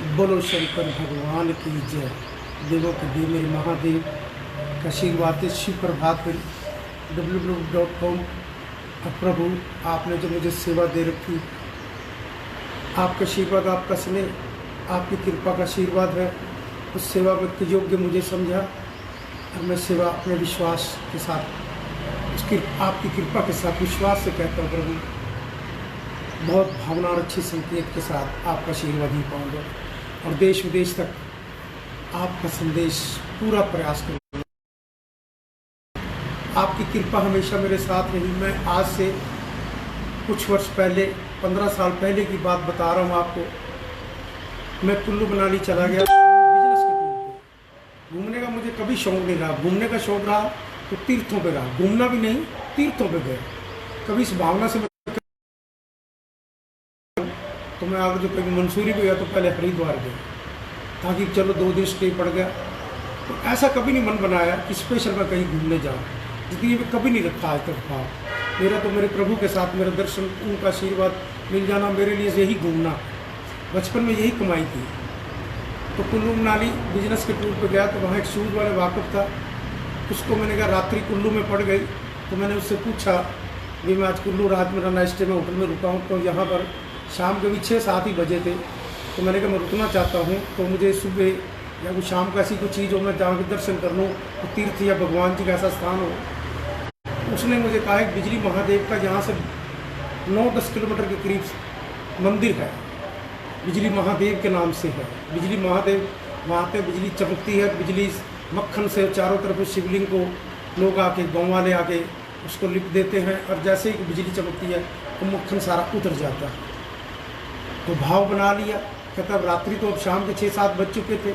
बोलो शंकर भगवान की जय। देवों के देव मेरे महादेव का आशीर्वाद शिव प्रभात www.com। प्रभु आपने जो मुझे सेवा दे रखी, आपका आशीर्वाद, आपका स्नेह, आपकी कृपा का आशीर्वाद है। उस सेवा में योग्य मुझे समझा और मैं सेवा अपने विश्वास के साथ, उसकी आपकी कृपा के साथ विश्वास से कहता हूँ प्रभु, बहुत भावना और अच्छी संकेत के साथ आपका आशीर्वाद ही पाऊंगा और देश विदेश तक आपका संदेश पूरा प्रयास करूँगा। आपकी कृपा हमेशा मेरे साथ रही। मैं आज से कुछ वर्ष पहले, 15 साल पहले की बात बता रहा हूँ आपको। मैं कुल्लू मनाली चला गया बिजनेस के टूर पे। घूमने का मुझे कभी शौक नहीं रहा। घूमने का शौक रहा तो तीर्थों पे रहा, घूमना भी नहीं, तीर्थों पे गए। कभी इस भावना से तो मैं अगर जो कभी मंसूरी भी गया तो पहले हरिद्वार गया ताकि चलो 2 दिन स्टे पड़ गया। तो ऐसा कभी नहीं मन बनाया कि स्पेशल मैं कहीं घूमने जाऊँ, जितनी मैं कभी नहीं रखा आज तक भाव मेरा। तो मेरे प्रभु के साथ मेरा दर्शन, उनका आशीर्वाद मिल जाना मेरे लिए यही घूमना, बचपन में यही कमाई थी। तो कुल्लू मनाली बिजनेस के टूर पर गया तो वहाँ एक शूज़ वाले वाकफ था। उसको मैंने कहा रात्रि कुल्लू में पड़ गई तो मैंने उससे पूछा भी मैं आज कुल्लू, रात मेरा नाइट स्टे में होटल में रुका हूँ। तो यहाँ पर शाम के भी 6-7 ही बजे थे। तो मैंने कहा मैं रुकना चाहता हूँ, तो मुझे सुबह या कुछ शाम का ऐसी कोई चीज़ हो मैं जहाँ के दर्शन कर लूँ, तो तीर्थ या भगवान जी का ऐसा स्थान हो। उसने मुझे कहा है बिजली महादेव का यहाँ से 9-10 किलोमीटर के करीब मंदिर है, बिजली महादेव के नाम से है। बिजली महादेव, वहाँ पे बिजली चमकती है, बिजली मक्खन से चारों तरफ शिवलिंग को लोग आके, गाँव वाले आके उसको लिप देते हैं और जैसे ही बिजली चमकती है तो मक्खन सारा उतर जाता है। तो भाव बना लिया। कहता रात्रि तो अब शाम के 6-7 बज चुके थे।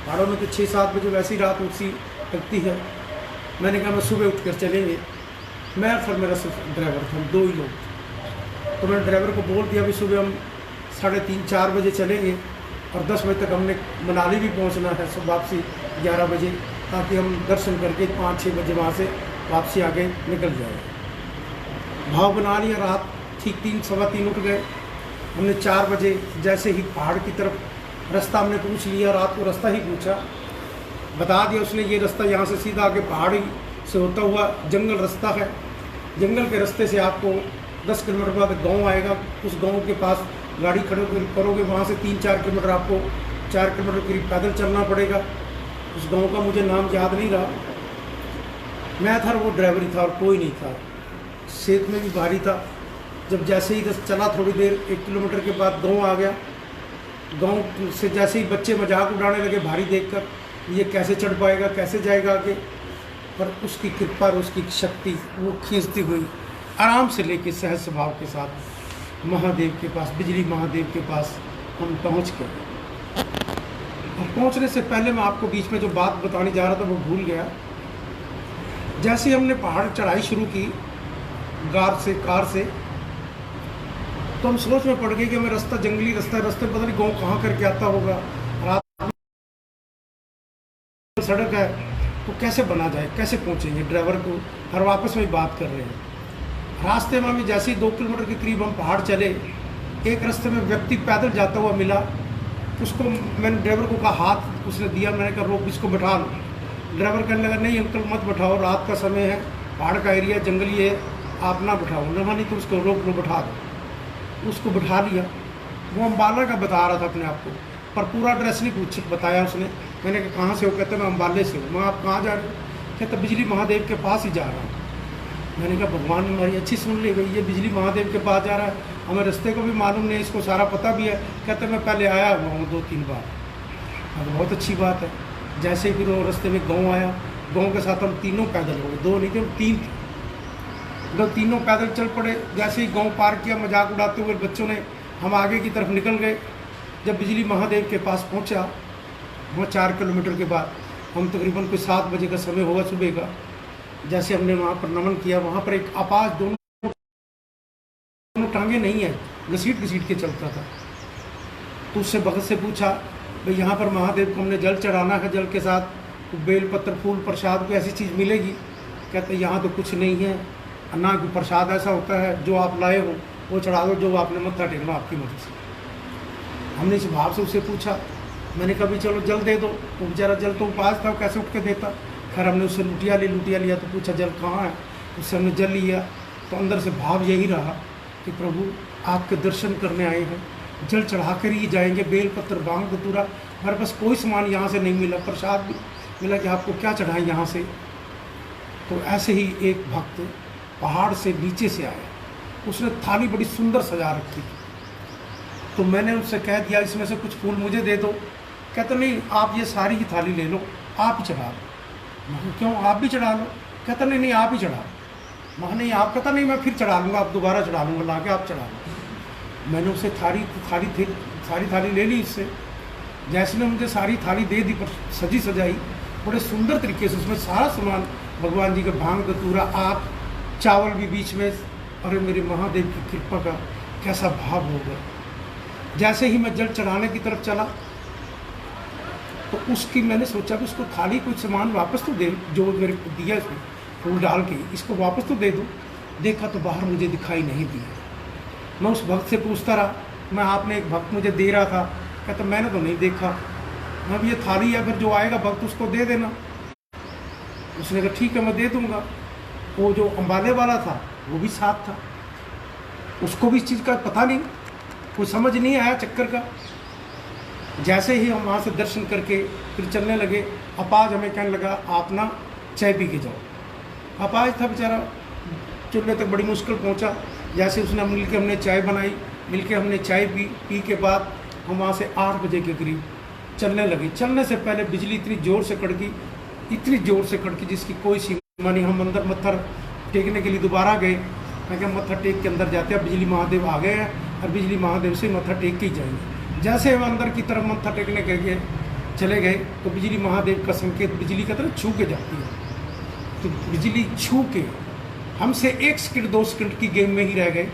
पहाड़ों में तो 6-7 बजे वैसी रात उसी लगती है। मैंने कहा मैं सुबह उठ कर चलेंगे। मैं फिर मेरा सिर्फ ड्राइवर था, हम 2 ही लोग। तो मैंने ड्राइवर को बोल दिया भी सुबह हम 3:30-4 बजे चलेंगे और 10 बजे तक हमने मनाली भी पहुंचना है, सब वापसी 11 बजे, ताकि हम दर्शन करके 5-6 बजे वहाँ से वापसी आगे निकल जाए। भाव बना लिया। रात ठीक 3-3:15 उठ गए। हमने 4 बजे जैसे ही पहाड़ की तरफ रास्ता हमने पूछ लिया, रात को रास्ता ही पूछा, बता दिया उसने ये रास्ता यहाँ से सीधा आगे पहाड़ी से होता हुआ जंगल रास्ता है। जंगल के रास्ते से आपको 10 किलोमीटर बाद गांव आएगा। उस गांव के पास गाड़ी खड़े करोगे, वहाँ से 3-4 किलोमीटर आपको 4 किलोमीटर करीब पैदल चलना पड़ेगा। उस गाँव का मुझे नाम याद नहीं रहा। मैं था, वो ड्राइवर ही था और कोई नहीं था। सेहत में भी भारी था। जब जैसे ही चला थोड़ी देर, 1 किलोमीटर के बाद गांव आ गया। गांव से जैसे ही बच्चे मजाक उड़ाने लगे भारी देखकर, ये कैसे चढ़ पाएगा, कैसे जाएगा आगे। पर उसकी कृपा और उसकी शक्ति वो खींचती हुई आराम से लेके सहज स्वभाव के साथ महादेव के पास, बिजली महादेव के पास हम पहुंच गए। और पहुंचने से पहले मैं आपको बीच में जो बात बताने जा रहा था वो भूल गया। जैसे ही हमने पहाड़ चढ़ाई शुरू की कार से, तो हम सोच में पड़ गए कि हमें रास्ता जंगली रास्ता है, रास्ते पता नहीं गाँव कहाँ करके आता होगा, रात सड़क है, तो कैसे बना जाए, कैसे पहुँचेंगे। ड्राइवर को हर वापस में बात कर रहे हैं। रास्ते में हमें जैसे ही 2 किलोमीटर के करीब हम पहाड़ चले, एक रास्ते में व्यक्ति पैदल जाता हुआ मिला। उसको मैंने ड्राइवर को कहा, हाथ उसने दिया। मैंने कहा रोक, इसको बैठा लो। ड्राइवर कहने लगा नहीं अंकल मत बैठाओ, रात का समय है, पहाड़ का एरिया जंगली है, आप ना बैठाओ। नहीं तो उसको रोक लो, बैठा दो। उसको बैठा लिया। वो अम्बाला का बता रहा था अपने आप को, पर पूरा एड्रेस नहीं बताया उसने। मैंने कहा कहाँ से हो? कहते मैं अम्बाले से हूँ। मैं आप कहाँ जा रहे हो? कहते बिजली महादेव के पास ही जा रहा हूँ। मैंने कहा भगवान ने हमारी अच्छी सुन ली भाई, ये बिजली महादेव के पास जा रहा है, हमें रास्ते को भी मालूम नहीं, इसको सारा पता भी है। कहते मैं पहले आया हुआ हूँ 2-3 बार। हाँ, बहुत अच्छी बात है। जैसे ही फिर वो रास्ते में गाँव आया, गाँव के साथ हम तीनों पैदल हो गए, 2 नहीं थे, 3 थे। जब तीनों पैदल चल पड़े, जैसे ही गांव पार किया, मजाक उड़ाते हुए बच्चों ने, हम आगे की तरफ निकल गए। जब बिजली महादेव के पास पहुंचा, वहाँ 4 किलोमीटर के बाद हम तकरीबन कोई 7 बजे का समय होगा सुबह का। जैसे हमने वहाँ पर नमन किया, वहाँ पर एक आपास दोनों टांगे नहीं है, घसीट के चलता था। तो उससे भगत से पूछा भाई यहाँ पर महादेव को हमने जल चढ़ाना है, जल के साथ बेल पत्र, फूल, प्रसाद, कोई ऐसी चीज़ मिलेगी? कहते यहाँ तो कुछ नहीं है ना, कि प्रसाद ऐसा होता है जो आप लाए हो वो चढ़ा दो, जो आपने मत्था टेकना आपकी मर्जी से। हमने इस भाव से उससे पूछा, मैंने कहा भी चलो जल दे दो, तो बेचारा जल तो उपास था, कैसे उठ के देता। खैर हमने उससे लुटिया लिया तो पूछा जल कहाँ है, उससे हमने जल लिया। तो अंदर से भाव यही रहा कि प्रभु आपके दर्शन करने आए हैं, जल चढ़ा कर ही जाएंगे, बेल पत्र भांग धतूरा, हमारे पास कोई सामान यहाँ से नहीं मिला, प्रसाद भी मिला कि आपको क्या चढ़ाएं यहाँ से। तो ऐसे ही एक भक्त पहाड़ से नीचे से आया, उसने थाली बड़ी सुंदर सजा रखी थी। तो मैंने उससे कह दिया इसमें से कुछ फूल मुझे दे दो। कहता नहीं आप ये सारी की थाली ले लो, आप ही चढ़ा लो। मैं क्यों, आप भी चढ़ा लो। कहता नहीं आप ही चढ़ा लो। मैं नहीं आप, कहता नहीं मैं फिर चढ़ा लूँगा, आप दोबारा चढ़ा लूँगा, ला के आप चढ़ा लो। मैंने उसे सारी थाली ले ली उससे। जैसे ने मुझे सारी थाली दे दी, पर सजी सजाई बड़े सुंदर तरीके से, उसमें सारा सामान भगवान जी का भांग धतूरा, आग, चावल भी बीच में। अरे मेरे महादेव की कृपा का कैसा भाव होगा। जैसे ही मैं जल चढ़ाने की तरफ चला तो उसकी मैंने सोचा कि उसको थाली कुछ सामान वापस तो दे, जो मेरे को दिया इसमें फूल डाल के, इसको वापस तो दे दूँ। देखा तो बाहर मुझे दिखाई नहीं दिया। मैं उस भक्त से पूछता रहा, मैं आपने एक भक्त मुझे दे रहा था। कहता मैंने तो नहीं देखा। मैं ये थाली अगर जो आएगा भक्त उसको दे देना। उसने कहा ठीक है मैं दे दूँगा। वो जो अम्बाले वाला था वो भी साथ था, उसको भी इस चीज़ का पता नहीं, कुछ समझ नहीं आया चक्कर का। जैसे ही हम वहाँ से दर्शन करके फिर चलने लगे, अपाज हमें कहने लगा आप ना चाय पी के जाओ। अपाज था बेचारा, चुनने तक बड़ी मुश्किल पहुँचा। जैसे उसने मिलके हमने चाय बनाई, मिलके हमने चाय पी के बाद हम वहाँ से 8 बजे के करीब चलने लगे। चलने से पहले बिजली इतनी ज़ोर से कड़की जिसकी कोई सीमा नहीं। हम अंदर मत्था टेकने के लिए दोबारा गए। मैं क्या मत्था टेक के अंदर जाते हैं, बिजली महादेव आ गए हैं और बिजली महादेव से मत्था टेक के ही जाएंगे। जैसे हम अंदर की तरफ मत्था टेकने के लिए चले गए तो बिजली महादेव का संकेत बिजली की तरफ छू के जाती है। तो बिजली छू के हमसे 1 सेकंड 2 सेकंड की गेम में ही रह गए।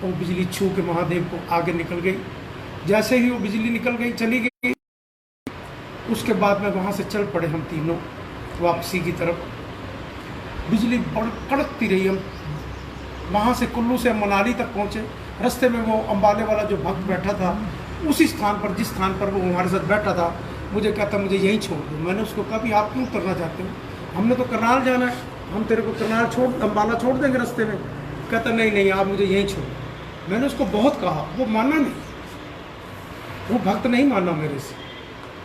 वो बिजली छू के महादेव को आगे निकल गई। जैसे ही वो बिजली निकल गई चली गई, उसके बाद में वहाँ से चल पड़े हम तीनों वापसी की तरफ। बिजली कड़कती रही। हम वहाँ से कुल्लू से मनाली तक पहुँचे। रास्ते में वो अम्बाले वाला जो भक्त बैठा था, उसी स्थान पर जिस स्थान पर वो हमारे साथ बैठा था, मुझे कहता मुझे यहीं छोड़ दो। मैंने उसको कहा भी आप क्यों उतरना चाहते हो, हमने तो करनाल जाना है, हम तेरे को करनाल अम्बाला छोड़ देंगे रास्ते में। कहता नहीं आप मुझे यहीं छोड़ो। मैंने उसको बहुत कहा, वो माना नहीं, वो भक्त नहीं माना मेरे से,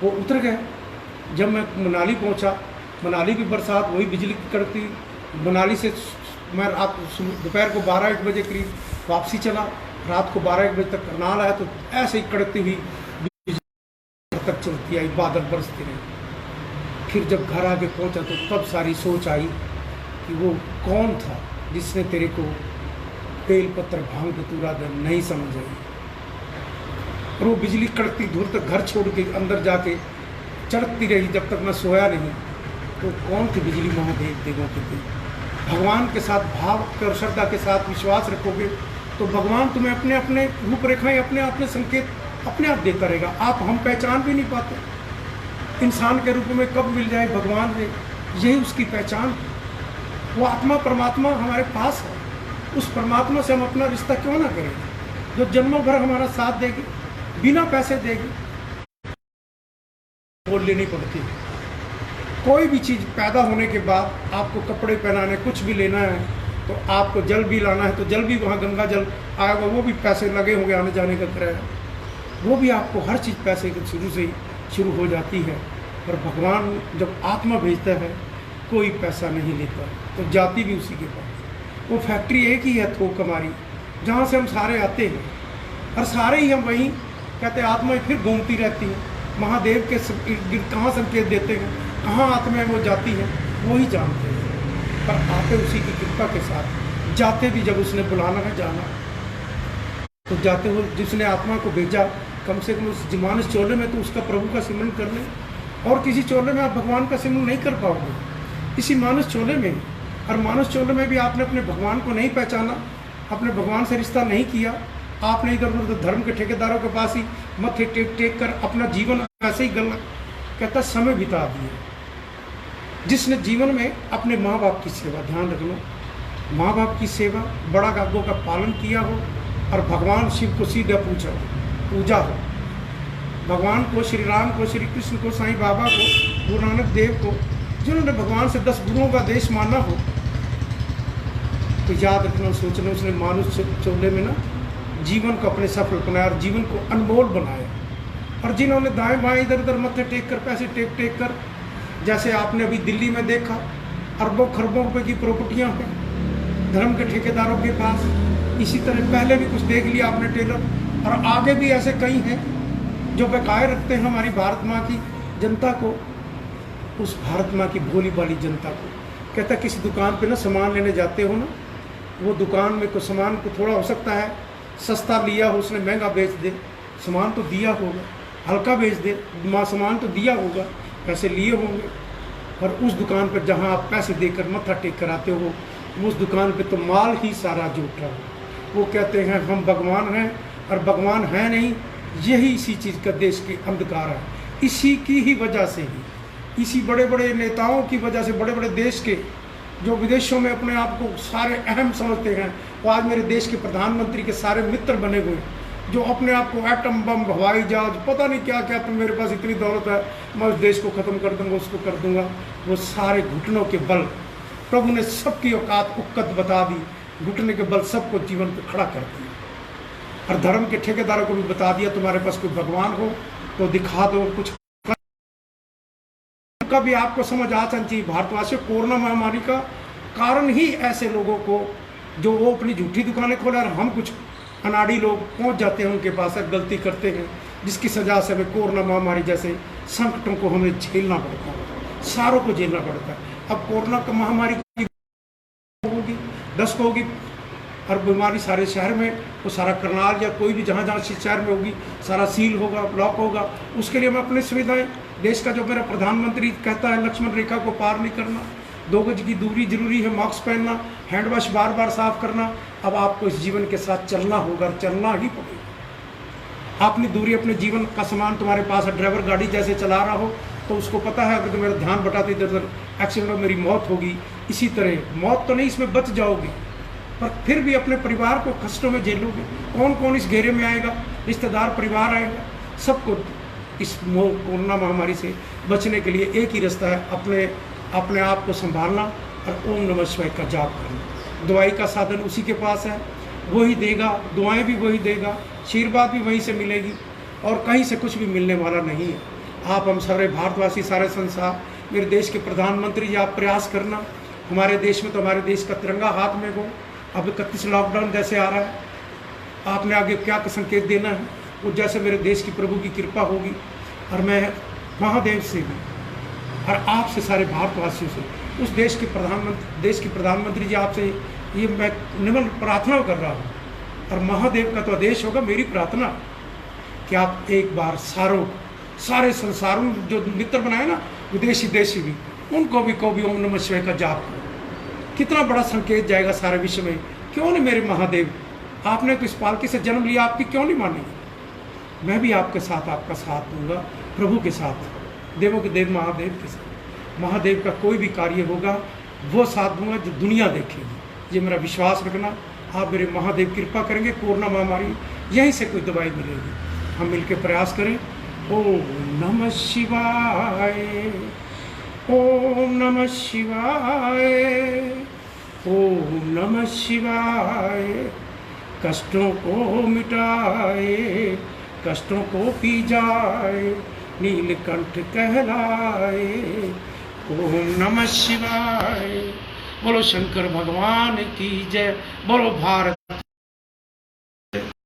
वो उतर गया। जब मैं मनाली पहुंचा, मनाली भी बरसात, वही बिजली कड़कती। मनाली से मैं रात दोपहर को 12-1 बजे करीब वापसी चला। रात को 12-1 बजे तक करनाल आया तो ऐसे ही कड़कती हुई बिजली तक चलती आई, बादल बरसते रहे। फिर जब घर आके पहुंचा तो तब सारी सोच आई कि वो कौन था जिसने तेरे को बेल पत्र भांग धतूरा दे, नहीं समझ आई। और वो बिजली कड़कती दूर तक घर छोड़ के अंदर जाके चढ़ती रही जब तक मैं सोया नहीं। तो कौन थी बिजली महादेव देवों के थे। भगवान के साथ भाव और श्रद्धा के साथ विश्वास रखोगे तो भगवान तुम्हें अपने अपने रूपरेखाएं, अपने संकेत अपने आप देता रहेगा। आप हम पहचान भी नहीं पाते इंसान के रूप में कब मिल जाए भगवान में, यही उसकी पहचान। वो आत्मा परमात्मा हमारे पास है, उस परमात्मा से हम अपना रिश्ता क्यों ना करें, जो जन्मों भर हमारा साथ देगी, बिना पैसे देगी। बोल लेनी पड़ती है। कोई भी चीज़ पैदा होने के बाद आपको कपड़े पहनाने, कुछ भी लेना है तो आपको जल भी लाना है तो जल भी वहाँ गंगा जल आएगा, वो भी पैसे लगे होंगे आने जाने का किराया, वो भी आपको हर चीज़ पैसे के शुरू से ही शुरू हो जाती है। पर भगवान जब आत्मा भेजता है कोई पैसा नहीं लेता, तो जाती भी उसी के पास। वो फैक्ट्री एक ही है थोक हमारी, जहाँ से हम सारे आते हैं और सारे ही हम वहीं कहते आत्माएं फिर घूमती रहती हैं। महादेव के कहाँ संकेत देते हैं, कहाँ आत्माएं वो जाती हैं, वो ही जानते हैं। पर आते उसी की कृपा के साथ, जाते भी जब उसने बुलाना है जाना, तो जाते हुए जिसने आत्मा को भेजा कम से कम उस मानस चोले में तो उसका प्रभु का सिमरन कर ले। और किसी चोले में आप भगवान का सिमरन नहीं कर पाओगे, इसी मानस चोले में। और मानस चोले में भी आपने अपने भगवान को नहीं पहचाना, अपने भगवान से रिश्ता नहीं किया, आपने इधर उधर धर्म के ठेकेदारों के पास ही मत्थे टेक कर अपना जीवन ऐसे ही गलत कहता समय बिता दिए। जिसने जीवन में अपने माँ बाप की सेवा, ध्यान रखना, माँ बाप की सेवा, बड़ा आज्ञा का पालन किया हो और भगवान शिव को सीधा पूजा हो, भगवान को, श्री राम को, श्री कृष्ण को, साईं बाबा को, गुरु नानक देव को, जिन्होंने भगवान से 10 गुरुओं का देश माना हो, तो याद रखना, सोचना, उसने मानुष चोले में ना जीवन को अपने सफल बनाया और जीवन को अनमोल बनाया। और जिन्होंने दाएं बाएं इधर उधर मत्थे टेक कर, पैसे टेक कर, जैसे आपने अभी दिल्ली में देखा, अरबों खरबों रुपए की प्रॉपर्टियाँ हैं धर्म के ठेकेदारों के पास। इसी तरह पहले भी कुछ देख लिया आपने टेलर, और आगे भी ऐसे कई हैं जो बकाए रखते हैं हमारी भारत माँ की जनता को, उस भारत माँ की भोली भाली जनता को। कहता किसी दुकान पे ना सामान लेने जाते हो ना, वो दुकान में कुछ सामान को थोड़ा हो सकता है सस्ता लिया हो उसने, महंगा बेच दे, सामान तो दिया होगा, हल्का बेच दे, सामान तो दिया होगा, पैसे लिए होंगे। पर उस दुकान पर जहाँ आप पैसे देकर मत्था टेक कर आते हो, उस दुकान पे तो माल ही सारा झूठा हो। वो कहते हैं हम भगवान हैं, और भगवान है नहीं। यही इसी चीज़ का देश के अंधकार है। इसी की ही वजह से ही, इसी बड़े बड़े नेताओं की वजह से, बड़े बड़े देश के जो विदेशों में अपने आप को सारे अहम समझते हैं, वो आज मेरे देश के प्रधानमंत्री के सारे मित्र बने हुए, जो अपने आप को एटम बम, हवाई जहाज, पता नहीं क्या क्या, तो मेरे पास इतनी दौलत है, मैं उस देश को ख़त्म कर दूंगा, उसको कर दूंगा। वो सारे घुटनों के बल, प्रभु ने सबकी औकात उक्कत बता दी, घुटने के बल सबको जीवन पर खड़ा कर दिया। और धर्म के ठेकेदारों को भी बता दिया, तुम्हारे पास कोई भगवान हो तो दिखा दो कुछ। कभी आपको समझ आ चाहिए भारतवासियों, कोरोना महामारी का कारण ही ऐसे लोगों को, जो वो अपनी झूठी दुकानें खोले और हम कुछ अनाड़ी लोग पहुंच जाते हैं उनके पास, गलती करते हैं, जिसकी सजा से हमें कोरोना महामारी जैसे संकटों को हमें झेलना पड़ता है, सारों को झेलना पड़ता है। अब कोरोना का महामारी होगी, 10 को होगी, और बीमारी सारे शहर में, वो सारा करनाल या कोई भी जहाँ जहाँ शहर में होगी, सारा सील होगा, ब्लॉक होगा। उसके लिए हम अपनी सुविधाएं, देश का जो मेरा प्रधानमंत्री कहता है लक्ष्मण रेखा को पार नहीं करना, 2 गज की दूरी जरूरी है, मास्क पहनना, हैंड वॉश बार बार साफ करना। अब आपको इस जीवन के साथ चलना होगा, चलना ही पड़ेगा। अपनी दूरी, अपने जीवन का सामान तुम्हारे पास है, ड्राइवर गाड़ी जैसे चला रहा हो तो उसको पता है अगर तो मेरा ध्यान बटाते इधर उधर एक्सीडेंट में मेरी मौत होगी। इसी तरह मौत तो नहीं, इसमें बच जाओगे, पर फिर भी अपने परिवार को कष्टों में झेलोगे। कौन कौन इस घेरे में आएगा, रिश्तेदार, परिवार आएगा, सबको इस कोरोना महामारी से बचने के लिए एक ही रास्ता है, अपने आप को संभालना और ओम नमः शिवाय का जाप करना। दवाई का साधन उसी के पास है, वही देगा, दुआएं भी वही देगा, आशीर्वाद भी वहीं से मिलेगी, और कहीं से कुछ भी मिलने वाला नहीं है। आप, हम सारे भारतवासी, सारे संसार, मेरे देश के प्रधानमंत्री जी, आप प्रयास करना, हमारे देश में तो हमारे देश का तिरंगा हाथ में हो। अब 31 लॉकडाउन जैसे आ रहा है, आपने आगे क्या संकेत देना है, वो जैसे मेरे देश की प्रभु की कृपा होगी, और मैं महादेव से भी और आपसे, सारे भारतवासियों से, उस देश के प्रधानमंत्री जी, आपसे ये मैं निम्न प्रार्थना कर रहा हूँ, और महादेव का तो आदेश होगा, मेरी प्रार्थना कि आप एक बार सारे संसारों जो मित्र बनाए ना, विदेशी देशी भी, उनको भी ओम नमः शिवाय का जाप करो। कितना बड़ा संकेत जाएगा सारे विश्व में। क्यों नहीं मेरे महादेव, आपने तो इस पालकी से जन्म लिया, आपकी क्यों नहीं मानेंगे। मैं भी आपके साथ, आपका साथ दूंगा, प्रभु के साथ, देवों के देव महादेव के साथ। महादेव का कोई भी कार्य होगा वो साथ दूंगा जो दुनिया देखेगी, ये मेरा विश्वास रखना। आप मेरे महादेव कृपा करेंगे, कोरोना महामारी यहीं से कोई दवाई मिलेगी। हम मिलकर प्रयास करें। ओम नमः शिवाय, ओम नमः शिवाय, ओम नमः शिवाय। कष्टों को मिटाए, कष्टों को पी जाए, नीलकंठ कहलाए। ओम नमः शिवाय। बोलो शंकर भगवान की जय, बोलो भारत